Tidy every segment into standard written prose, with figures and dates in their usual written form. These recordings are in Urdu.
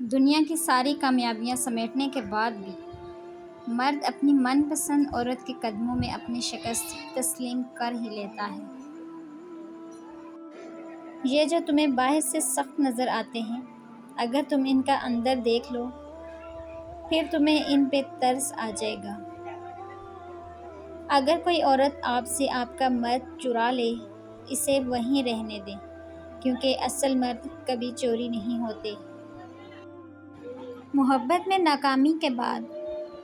دنیا کی ساری کامیابیاں سمیٹنے کے بعد بھی مرد اپنی من پسند عورت کے قدموں میں اپنی شکست تسلیم کر ہی لیتا ہے۔ یہ جو تمہیں باہر سے سخت نظر آتے ہیں، اگر تم ان کا اندر دیکھ لو پھر تمہیں ان پہ ترس آ جائے گا۔ اگر کوئی عورت آپ سے آپ کا مرد چرا لے، اسے وہیں رہنے دیں، کیونکہ اصل مرد کبھی چوری نہیں ہوتے۔ محبت میں ناکامی کے بعد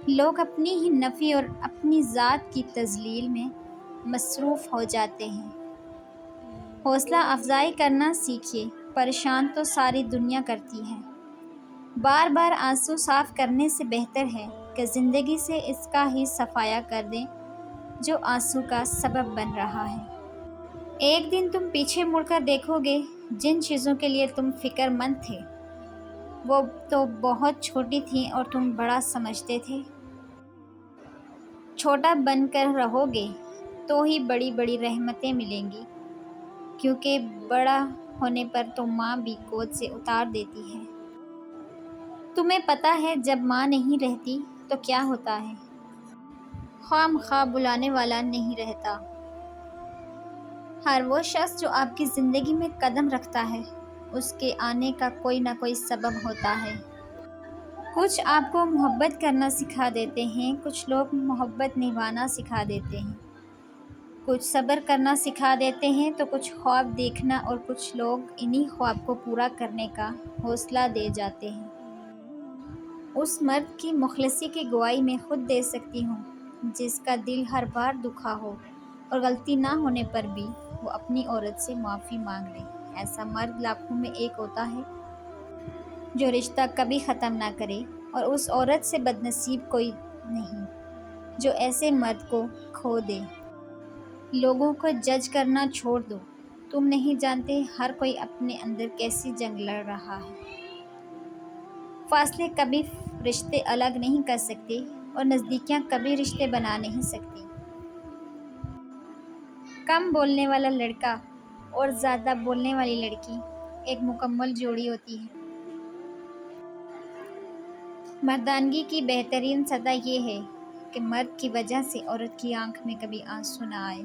لوگ اپنی ہی نفی اور اپنی ذات کی تذلیل میں مصروف ہو جاتے ہیں۔ حوصلہ افزائی کرنا سیکھیے، پریشان تو ساری دنیا کرتی ہے۔ بار بار آنسو صاف کرنے سے بہتر ہے کہ زندگی سے اس کا ہی صفایا کر دیں جو آنسو کا سبب بن رہا ہے۔ ایک دن تم پیچھے مڑ کر دیکھو گے، جن چیزوں کے لیے تم فکر مند تھے وہ تو بہت چھوٹی تھیں اور تم بڑا سمجھتے تھے۔ چھوٹا بن کر رہو گے تو ہی بڑی بڑی رحمتیں ملیں گی، کیونکہ بڑا ہونے پر تو ماں بھی گود سے اتار دیتی ہے۔ تمہیں پتہ ہے جب ماں نہیں رہتی تو کیا ہوتا ہے؟ خواہ مخواہ بلانے والا نہیں رہتا۔ ہر وہ شخص جو آپ کی زندگی میں قدم رکھتا ہے، اس کے آنے کا کوئی نہ کوئی سبب ہوتا ہے۔ کچھ آپ کو محبت کرنا سکھا دیتے ہیں، کچھ لوگ محبت نبھانا سکھا دیتے ہیں، کچھ صبر کرنا سکھا دیتے ہیں تو کچھ خواب دیکھنا، اور کچھ لوگ انہی خواب کو پورا کرنے کا حوصلہ دے جاتے ہیں۔ اس مرد کی مخلصی کی گواہی میں خود دے سکتی ہوں جس کا دل ہر بار دکھا ہو اور غلطی نہ ہونے پر بھی وہ اپنی عورت سے معافی مانگ لے۔ ایسا مرد لاکھوں میں ایک ہوتا ہے جو رشتہ کبھی ختم نہ کرے، اور اس عورت سے بد نصیب کوئی نہیں جو ایسے مرد کو کھو دے۔ لوگوں کو جج کرنا چھوڑ دو، تم نہیں جانتے ہر کوئی اپنے اندر کیسی جنگ لڑ رہا ہے۔ فاصلے کبھی رشتے الگ نہیں کر سکتے اور نزدیکیاں کبھی رشتے بنا نہیں سکتی۔ کم بولنے والا لڑکا اور زیادہ بولنے والی لڑکی ایک مکمل جوڑی ہوتی ہے۔ مردانگی کی بہترین سطح یہ ہے کہ مرد کی وجہ سے عورت کی آنکھ میں کبھی آنسو نہ آئے۔